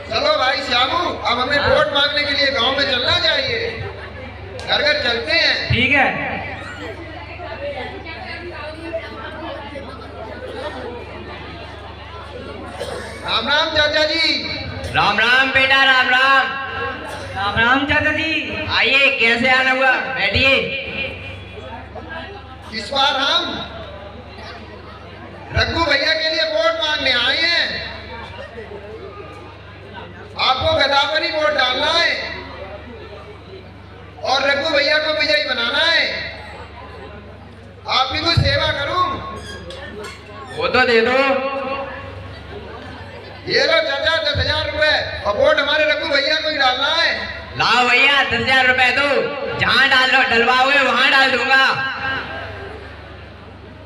चलो भाई श्यामू, अब हमें वोट मांगने के लिए गांव में चलना चाहिए। घर घर चलते हैं। ठीक है। राम राम चाचा जी। राम राम बेटा, राम राम। राम राम चाचा जी। आइए, कैसे आना हुआ, बैठिए। इस बार हम रघु भैया के लिए वोट मांगने आए हैं। आपको गदा पर ही वोट डालना है और रघु भैया को विजयी बनाना है। आपकी कुछ सेवा करूं? वो तो दे दो। ये लो चाचा 10,000 रुपए, और वोट हमारे रघु भैया को ही डालना है। लाओ भैया, 10,000 रुपए दो। जहाँ डलवाओगे वहाँ डाल दूंगा।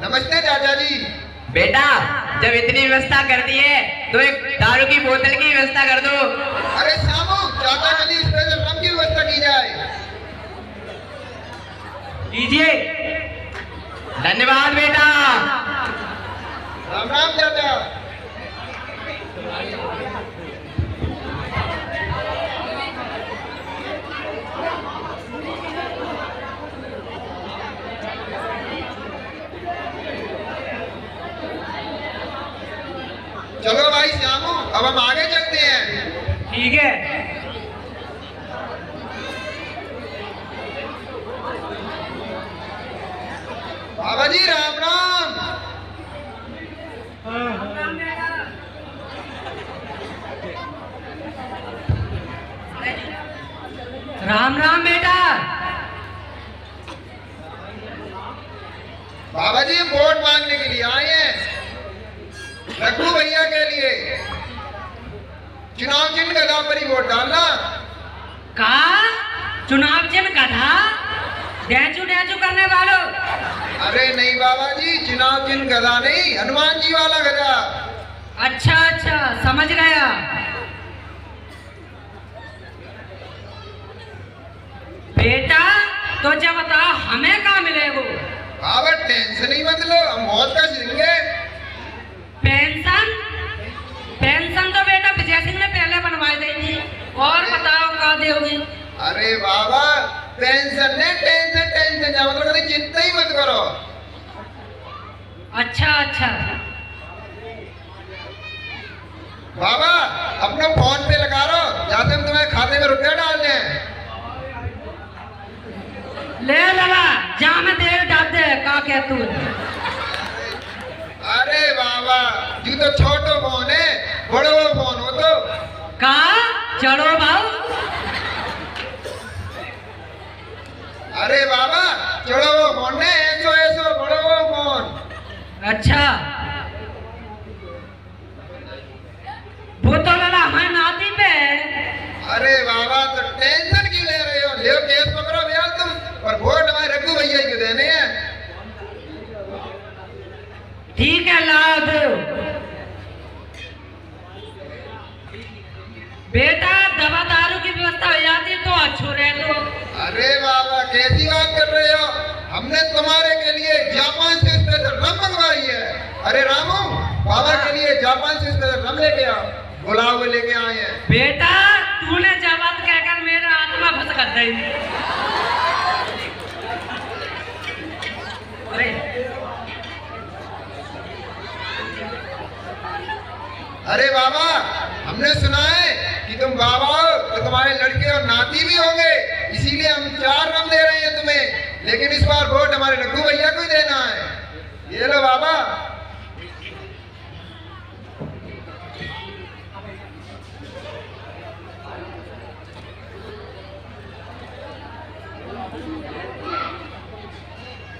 नमस्ते चाचा जी। बेटा, जब इतनी व्यवस्था कर दी है तो एक दारू की बोतल की व्यवस्था कर दो। अरे श्यामू, चाचा के लिए स्पेशल रम की व्यवस्था की जाए। लीजिए। धन्यवाद बेटा। राम राम चाचा। चलो भाई श्यामू, अब हम आगे चलते हैं। ठीक है। बाबा जी राम राम। राम राम बेटा। बाबा जी हम वोट मांगने के लिए आए हैं रघु भैया के लिए। चुनाव चिन्ह गधा पर ही वोट डालना। का चुनाव चिन्ह गधा? डैचू डैचू करने वालों। अरे नहीं बाबा जी, चुनाव चिन्ह गधा नहीं, हनुमान जी वाला गधा। अच्छा अच्छा, समझ गया। बेटा तो जब बताओ हमें कहाँ मिलेगा? बाबा टेंशन ही मत लो, हम बहुत का देंगे। पेंशन? पेंशन तो बेटा विजय सिंह ने पहले बनवाई दी थी। और बताओ कहाँ दोगे? अरे बाबा, पेंशन ने टेंशन टेंशन जा मतलब कभी चिंता ही मत करो। अच्छा अच्छा। बाबा अपना फोन पे लगा लो, जाते हम तुम्हारे खाते में रुपया डाल दें। ले लगा जा में देर डाल दे का कह तू। अरे बाबा जी तो छोटो फोन है, बड़ो फोन हो तो का चलो भाव। अरे बाबा चढ़ो वो फोन ने, ऐसो ऐसो बड़ो वो फोन। अच्छा वो तो लला हमारे नाती पे। अरे बाबा तो टेंशन क्यों ले रहे हो? ले केस पकड़ो भैया तुम, और वोट हमारे रघु भैया को देने हैं। ठीक है लाओ दो। बेटा दवा दारू की व्यवस्था हो जाती तो अच्छो रह दो। अरे बाबा कैसी बात कर रहे हो? हमने तुम्हारे के लिए जापान से स्पेशल रम मंगवाई है। अरे रामू, बाबा के लिए जापान से स्पेशल रम लेके आओ, गुलाब लेके आए हैं। बेटा तूने जवाब कहकर मेरा आत्मा फंस कर दी। अरे बाबा हमने सुना है कि तुम बाबा हो तो तुम्हारे लड़के और नाती भी होंगे, इसीलिए हम 4 रम दे रहे हैं तुम्हें। लेकिन इस बार वोट हमारे रघु भैया को ही देना है। ये लो बाबा।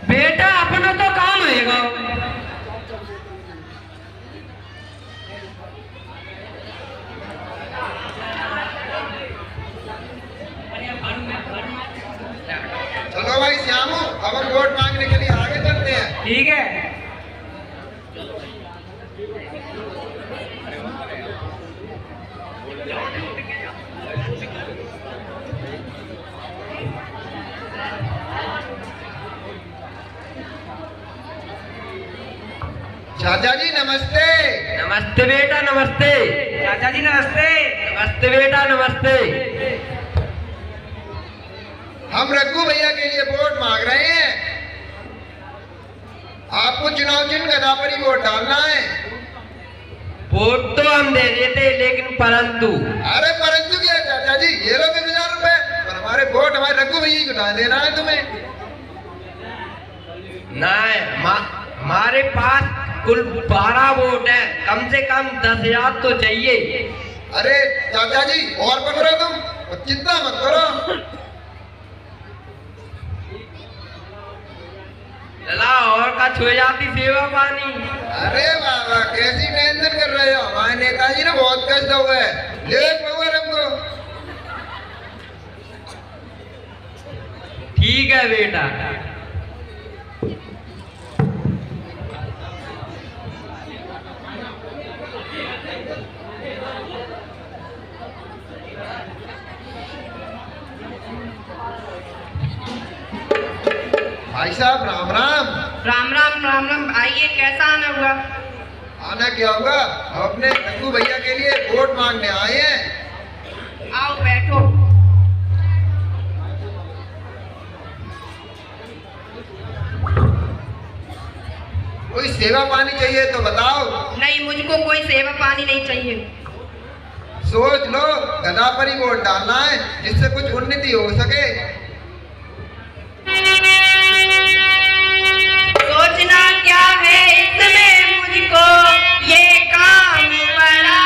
बेटा अपना तो काम होएगा। चलो भाई श्यामू, अब हम वोट मांगने के लिए आगे चलते हैं। ठीक है। चाचा जी नमस्ते। नमस्ते बेटा, नमस्ते। चाचा जी नमस्ते। नमस्ते बेटा नमस्ते। हम रघु भैया के लिए वोट मांग रहे हैं। आपको चुनाव चिन्ह गदा पर ही वोट डालना है। वोट तो हम दे देते लेकिन परंतु। अरे परंतु क्या चाचा जी, ये लो 10,000 रुपए, पर हमारे वोट हमारे रघु भैया को डाल देना है तुम्हें। नहीं, हमारे पास कुल 12 वोट है, कम से कम 10,000 तो चाहिए। अरे चाचा जी और पकड़ो तुम, और चिंता मत करो। चला और का छुए जाती सेवा पानी। अरे बाबा कैसी टेंशन कर रहे हो, हमारे नेताजी ने बहुत कष्ट हुआ है। ले पकड़ हमको। ठीक है बेटा। भाई साहब राम राम। राम राम राम राम। आइए, कैसा आना हुआ? आना क्या होगा, हम अपने रघु भैया के लिए वोट मांगने आए हैं। आओ बैठो। कोई सेवा पानी चाहिए तो बताओ। नहीं, मुझको कोई सेवा पानी नहीं चाहिए। सोच लो, गदा पर ही वोट डालना है जिससे कुछ उन्नति हो सके। सोचना क्या है इसमें मुझको, ये काम बड़ा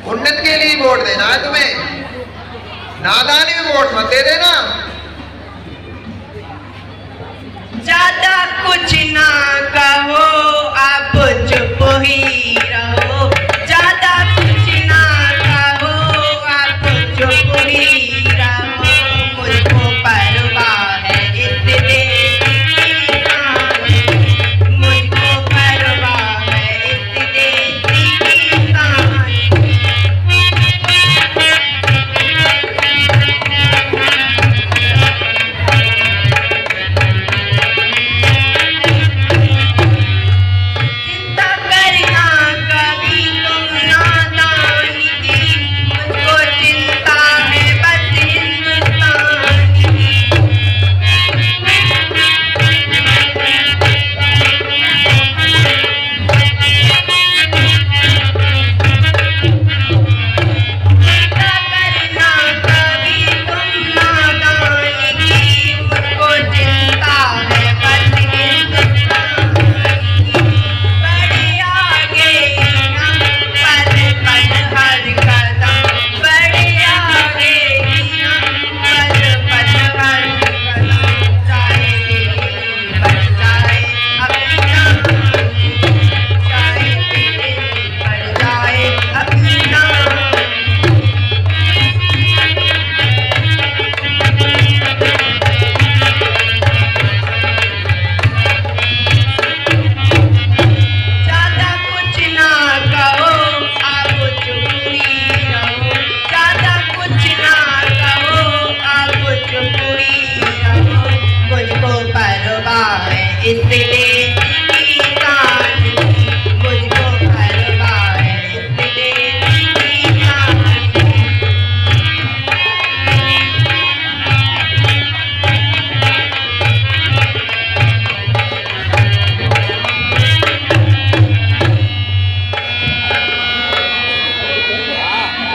उन्नति के लिए वोट देना है तुम्हें, नादानी में वोट मत दे देना। ज्यादा कुछ ना कहो, आप चुप ही रहो। ज्यादा कुछ ना कहो, आप चुप ही रहो। मुझको परवाह है इस देश की शान, मुझको परवाह है इस देश की शान।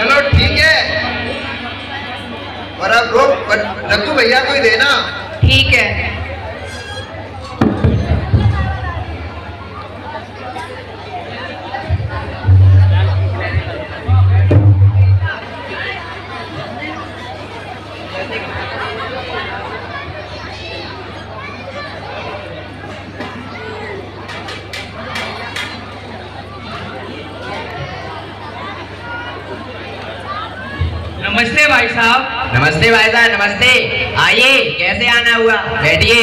चलो ठीक है, पर अब रोक रघु भैया को ही देना। ठीक है। नमस्ते भाई साहब। नमस्ते भाई साहब, नमस्ते। आइए, कैसे आना हुआ, बैठिए।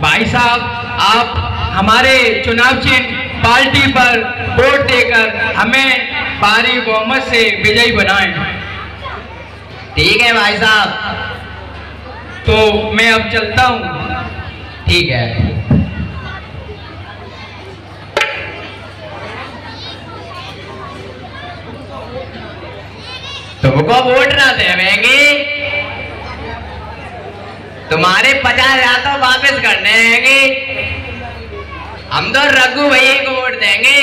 भाई साहब, आप हमारे चुनाव चिन्ह पार्टी पर वोट देकर हमें भारी बहुमत से विजयी बनाएं। ठीक है भाई साहब। तो मैं अब चलता हूँ। ठीक है। तुमको वोट ना देंगे, तुम्हारे 50,000 तो वापस करने हैंगे। हम तो रघु भैया को वोट देंगे,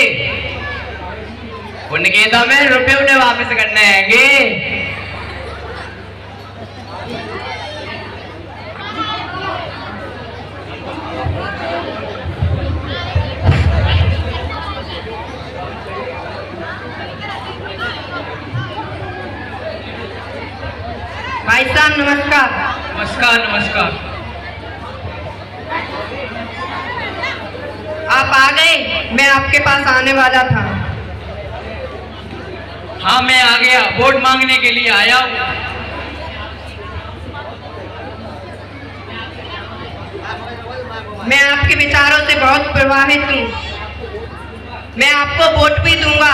उनके तो हमें रुपये उन्हें वापस करने हैंगे। भाई साहब नमस्कार। नमस्कार नमस्कार। आप आ गए, मैं आपके पास आने वाला था। हाँ मैं आ गया, वोट मांगने के लिए आया हूँ। मैं आपके विचारों से बहुत प्रभावित हूँ। मैं आपको वोट भी दूंगा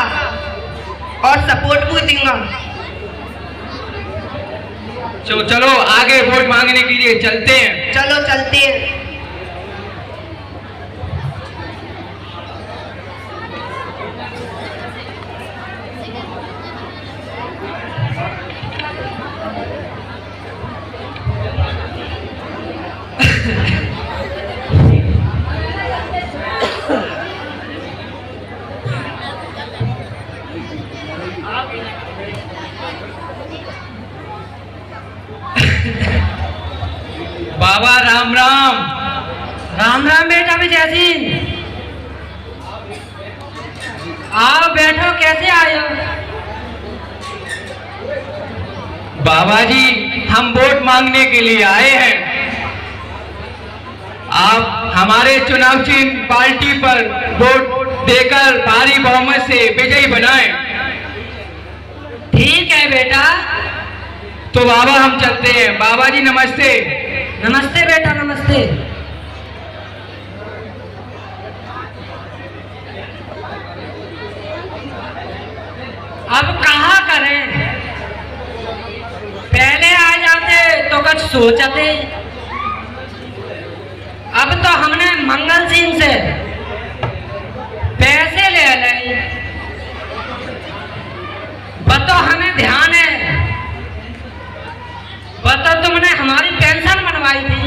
और सपोर्ट भी दूंगा। चलो आगे वोट मांगने के लिए चलते हैं। चलो चलते हैं। बाबा राम राम। राम राम बेटा विजय सिंह। आओ बैठो, कैसे आए हो? बाबा जी, हम वोट मांगने के लिए आए हैं। आप हमारे चुनाव चिन्ह पार्टी पर वोट देकर भारी बहुमत से विजयी बनाएं। ठीक है बेटा। तो बाबा हम चलते हैं। बाबा जी नमस्ते। नमस्ते बेटा, नमस्ते। अब कहाँ करें? पहले आ जाते तो कुछ सोचते। अब तो हमने मंगल सिंह से पैसे ले लिए। बतो हमें ध्यान है, बतो तुमने हमारी पेंशन बनवाई थी।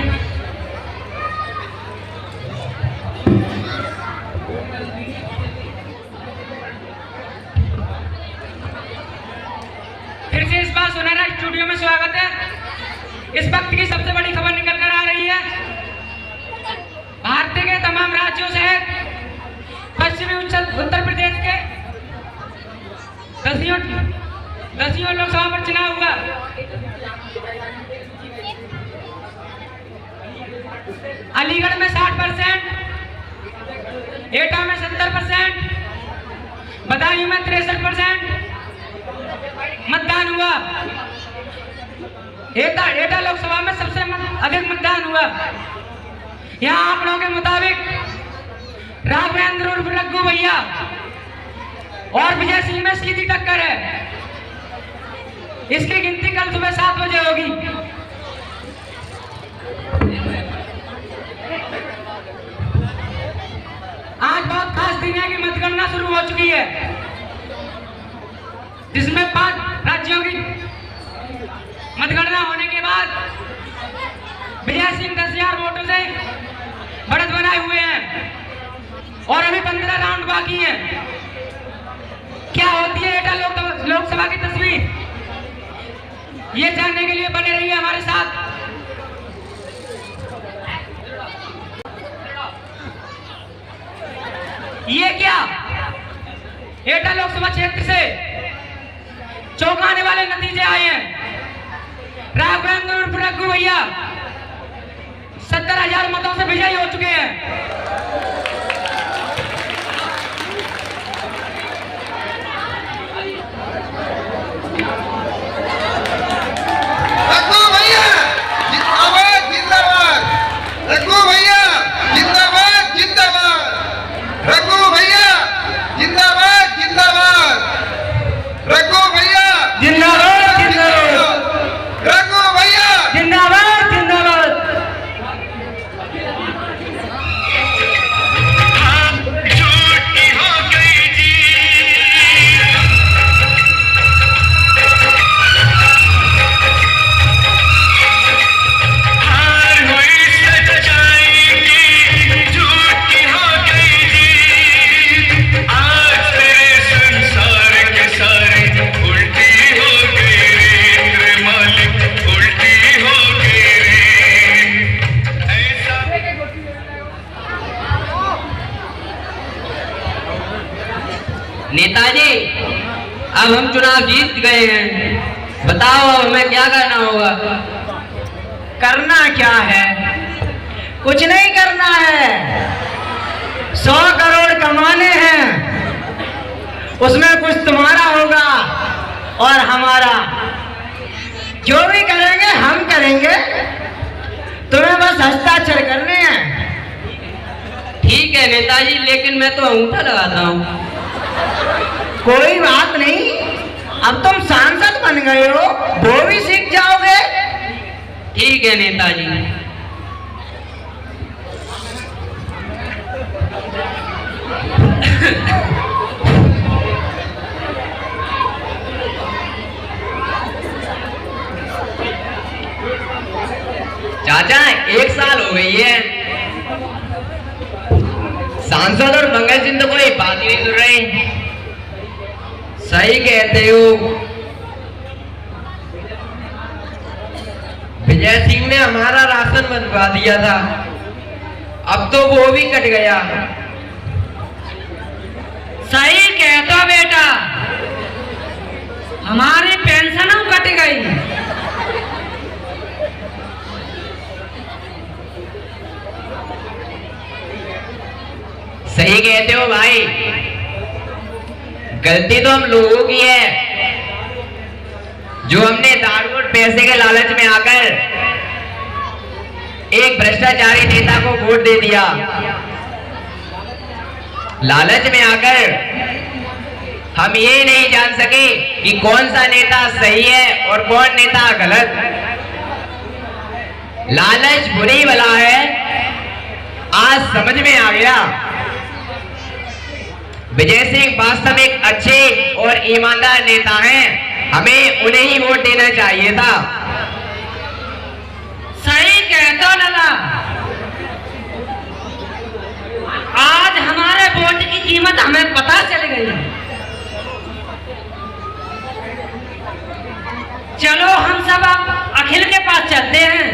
फिर से इस बार सुनहरा स्टूडियो में स्वागत है। इस वक्त की सबसे बड़ी खबर निकल कर आ रही है। भारत के तमाम राज्यों सहित पश्चिमी उत्तर प्रदेश के 10 लोकसभा पर चुनाव हुआ। अलीगढ़ में 60%, एटा में 70%, बदायूं में 63% मतदान हुआ। एटा लोकसभा में सबसे अधिक मतदान हुआ। यहाँ आंकड़ों के मुताबिक राघवेंद्र उर्फ रघु भैया और विजय सिंह में सीधी टक्कर है। इसकी गिनती कल सुबह 7 बजे होगी। आज बहुत खास दिन है कि मतगणना शुरू हो चुकी है, जिसमें 5 राज्यों की मतगणना होने के बाद विजय सिंह 10,000 वोटों से बढ़त बनाए हुए हैं और अभी 15 राउंड बाकी हैं। ये क्या एटा लोकसभा क्षेत्र से चौंकाने वाले नतीजे आए हैं। राघवेंद्र उर्फ रघु भैया 70,000 मतों से विजयी हो चुके हैं। रघु भैया जिंदाबाद जिंदाबाद, रघु भैया जिंदाबाद जिंदाबाद, रघु भैया जिंदाबाद जिंदाबाद, रघु भैया जिंदाबाद जिंदाबाद, रघु भैया जिंदाबाद जिंदाबाद। नेताजी, अब हम चुनाव जीत गए हैं, बताओ अब हमें क्या करना होगा? करना क्या है? कुछ नहीं करना है। 100 करोड़ कमाने हैं, उसमें कुछ तुम्हारा होगा और हमारा। जो भी करेंगे हम करेंगे, तुम्हें बस हस्ताक्षर करने हैं। ठीक है नेताजी, लेकिन मैं तो अंगूठा लगाता हूँ। कोई बात नहीं, अब तुम सांसद बन गए हो, वो भी सीख जाओगे। ठीक है नेताजी। चाचा 1 साल हो गई है, सांसद और मंगल सिंह तो कोई बात ही नहीं सुन रहे। सही कहते हो, विजय सिंह ने हमारा राशन बंधवा दिया था, अब तो वो भी कट गया। सही कहता बेटा, हमारी पेंशनों कट गई। सही कहते हो भाई, गलती तो हम लोगों की है, जो हमने दारू और पैसे के लालच में आकर एक भ्रष्टाचारी नेता को वोट दे दिया। लालच में आकर हम ये नहीं जान सके कि कौन सा नेता सही है और कौन नेता गलत। लालच बुरी बला है, आज समझ में आ गया। विजय सिंह वास्तव में एक अच्छे और ईमानदार नेता हैं, हमें उन्हें ही वोट देना चाहिए था। सही कहते हो लाला, आज हमारे वोट की कीमत हमें पता चल गई। चलो हम सब अब अखिल के पास चलते हैं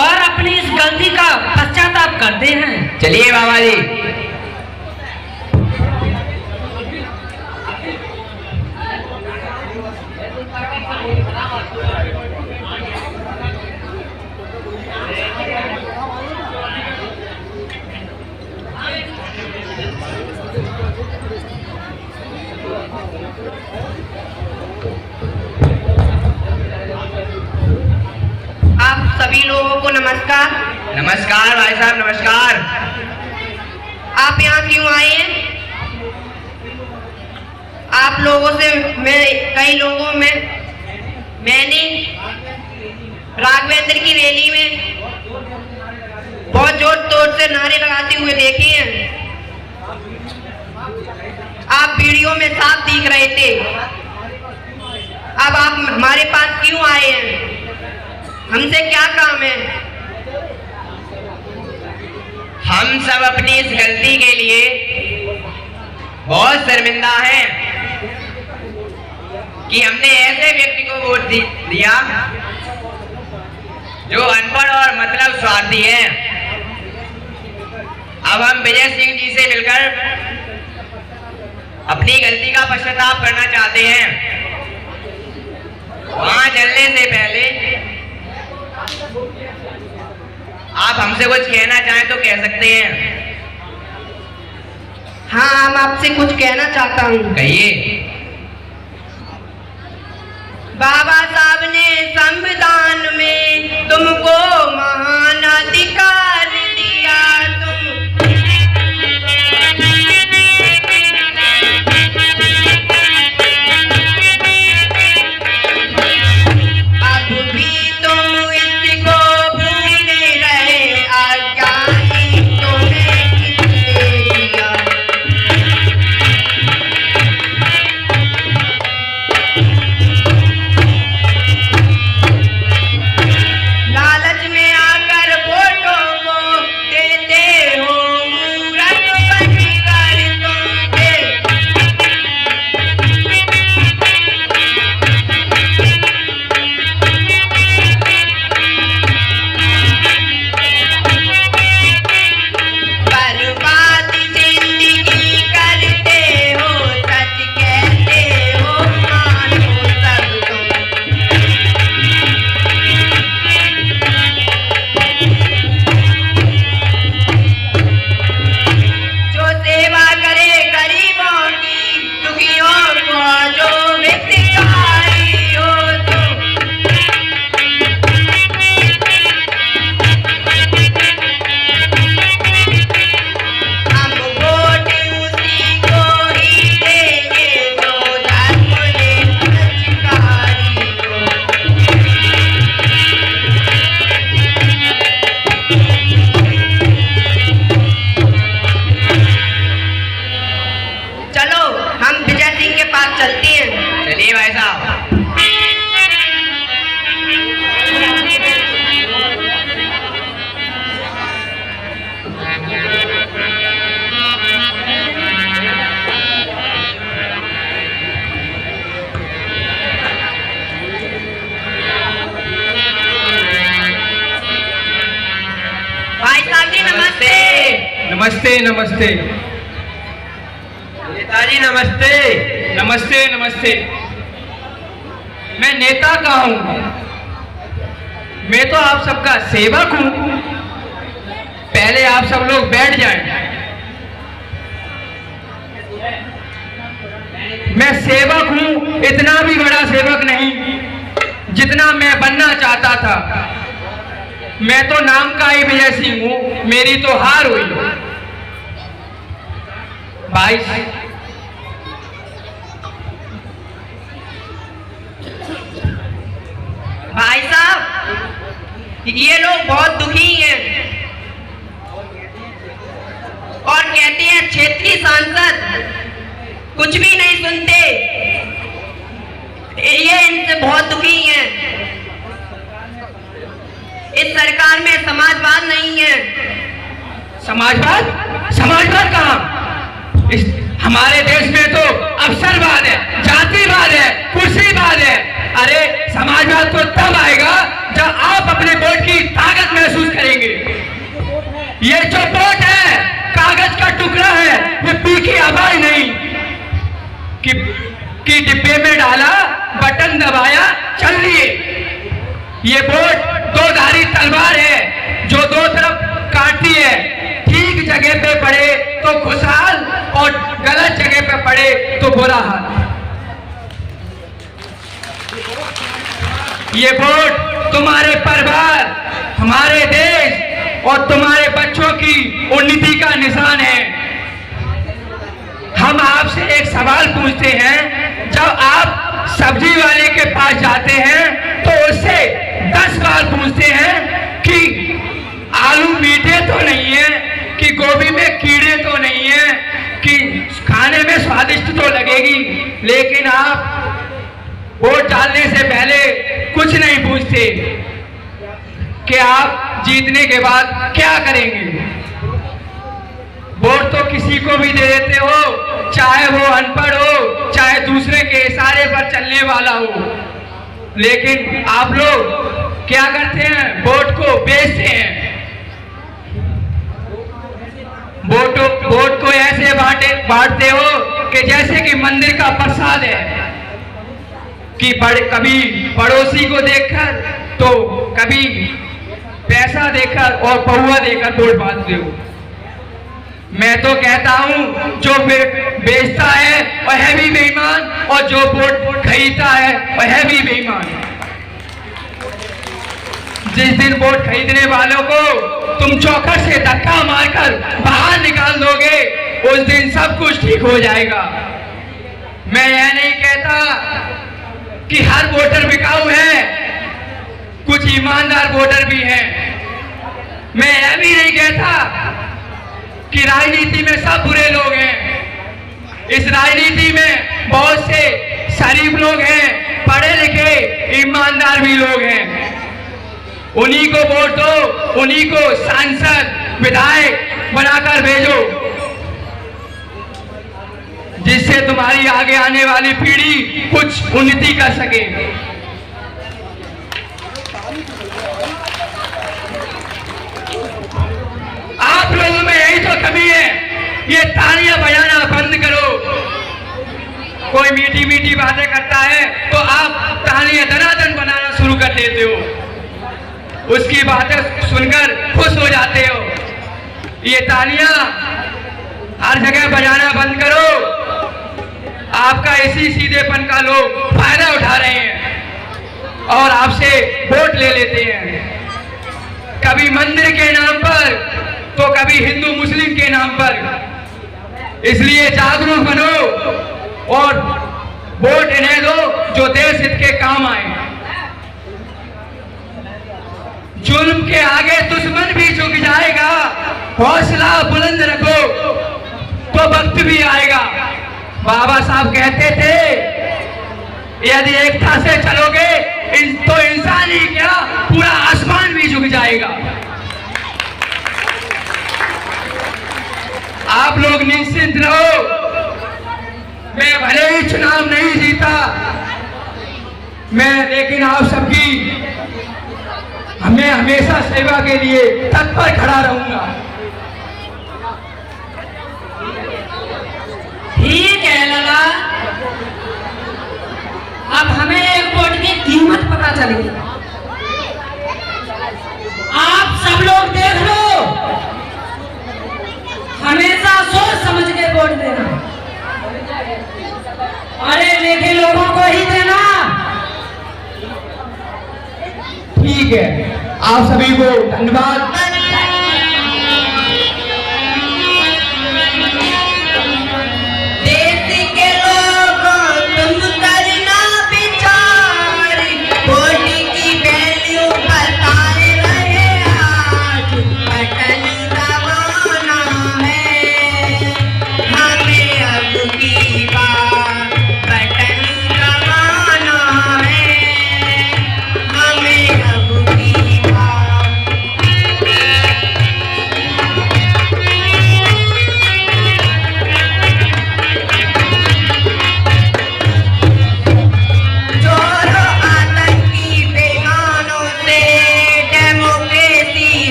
और अपनी इस गलती का पश्चाताप करते हैं। चलिए बाबा जी। सभी लोगों को नमस्कार। नमस्कार भाई साहब, नमस्कार। आप यहाँ क्यों आए हैं? आप लोगों से कई लोगों में मैंने राघवेंद्र की रैली में बहुत जोर तोड़ से नारे लगाते हुए देखे हैं। आप वीडियो में साफ दिख रहे थे। अब आप हमारे पास क्यों आए हैं? हमसे क्या काम है? हम सब अपनी इस गलती के लिए बहुत शर्मिंदा हैं कि हमने ऐसे व्यक्ति को वोट दिया जो अनपढ़ और मतलब स्वार्थी है। अब हम विजय सिंह जी से मिलकर अपनी गलती का पश्चाताप करना चाहते हैं। वहां चलने से पहले आप हमसे कुछ कहना चाहें तो कह सकते हैं। हाँ, मैं आपसे कुछ कहना चाहता हूँ। कहिए। बाबा साहब ने संविधान में तुमको महान अधिकार दिया। अब भी तुम इसको भूल रहे, आजादी तुम्हें किसने दिया। लालच में आकर वोटों को देते हो मूरत बनकर तुम। बर्बाद जिंदगी करते हो, सच कहते हो, मानो सब तुम। जो सेवा करे गरीबों की, दुखियों को, जो भिखारी हो तुम। हम वोट उसी को ही देंगे जो धर्म निरंकारी हो। चलो हम विजय सिंह के पास चलते हैं। चलिए भाई साहब। भाई साहब जी नमस्ते। नमस्ते नमस्ते नेताजी नमस्ते। नमस्ते नमस्ते। मैं नेता का हूं, मैं तो आप सबका सेवक हूं। पहले आप सब लोग बैठ जाएं। मैं सेवक हूं, इतना भी बड़ा सेवक नहीं जितना मैं बनना चाहता था। मैं तो नाम का ही विजय सिंह हूं, मेरी तो हार हुई। भाई भाई साहब, ये लोग बहुत दुखी हैं और कहते हैं क्षेत्रीय सांसद कुछ भी नहीं सुनते। ये इनसे बहुत दुखी हैं। इस सरकार में समाजवाद नहीं है। समाजवाद? समाजवाद कहाँ? इस हमारे देश में तो अवसरवाद है, जातिवाद है, कुर्सीवाद है। अरे समाजवाद तो तब आएगा जब आप अपने वोट की ताकत महसूस करेंगे। ये जो वोट है कागज का टुकड़ा है, ये पी की आवाज नहीं कि डिब्बे में डाला, बटन दबाया, चल लिए। ये वोट दो धारी तलवार है जो दो तरफ काटती है। ठीक जगह पे पड़े तो खुशहाल और गलत जगह पे पड़े तो बुरा हाल। ये वोट तुम्हारे परिवार, हमारे देश और तुम्हारे बच्चों की उन्नति का निशान है। हम आपसे एक सवाल पूछते हैं, जब आप सब्जी वाले के पास जाते हैं तो उससे 10 बार पूछते हैं कि आलू मीठे तो नहीं है, कि गोभी में कीड़े तो नहीं है, कि खाने में स्वादिष्ट तो लगेगी। लेकिन आप वोट डालने से पहले कुछ नहीं पूछते कि आप जीतने के बाद क्या करेंगे। वोट तो किसी को भी दे देते हो, चाहे वो अनपढ़ हो, चाहे दूसरे के इशारे पर चलने वाला हो। लेकिन आप लोग क्या करते हैं? वोट को बेचते हैं। बांटते हो कि जैसे कि मंदिर का प्रसाद है, कि कभी पड़ोसी को देखकर तो कभी पैसा देकर और पहुआ देकर वोट बांटते हो। मैं तो कहता हूं जो बेचता है वह है भी बेईमान और जो वोट खरीदता है वह है भी बेईमान। जिस दिन वोट खरीदने वालों को तुम चौखट से धक्का मारकर बाहर निकाल दोगे उस दिन सब कुछ ठीक हो जाएगा। मैं यह नहीं कहता कि हर वोटर बिकाऊ है, कुछ ईमानदार वोटर भी हैं। मैं यह भी नहीं कहता कि राजनीति में सब बुरे लोग हैं। इस राजनीति में बहुत से शरीफ लोग हैं, पढ़े लिखे ईमानदार भी लोग हैं। उन्हीं को वोट दो, उन्हीं को सांसद विधायक बनाकर भेजो, जिससे तुम्हारी आगे आने वाली पीढ़ी कुछ उन्नति कर सके। आप लोगों में यही तो कमी है, ये तालियां बजाना बंद करो। कोई मीठी मीठी बातें करता है तो आप तालियां दनादन बनाना शुरू कर देते हो, उसकी बातें सुनकर खुश हो जाते हो। ये तालियां हर जगह बजाना बंद करो। आपका इसी सीधेपन का लोग फायदा उठा रहे हैं और आपसे वोट ले लेते हैं, कभी मंदिर के नाम पर तो कभी हिंदू मुस्लिम के नाम पर। इसलिए जागरूक बनो और वोट इन्हें दो जो देश हित के काम आए। जुल्म के आगे दुश्मन भी झुक जाएगा, हौसला बुलंद रखो तो वक्त भी आएगा। बाबा साहब कहते थे यदि एकता से चलोगे तो इंसान ही क्या पूरा आसमान भी झुक जाएगा। आप लोग निश्चिंत रहो, मैं भले ही चुनाव नहीं जीता मैं, लेकिन आप सबकी मैं हमेशा सेवा के लिए तत्पर खड़ा रहूंगा। ठीक है लाला, अब हमें एक वोट की कीमत पता चली। आप सब लोग देख लो, हमेशा सोच समझ के वोट देना, अरे लेके लोगों को ही देना। ठीक है, आप सभी को धन्यवाद।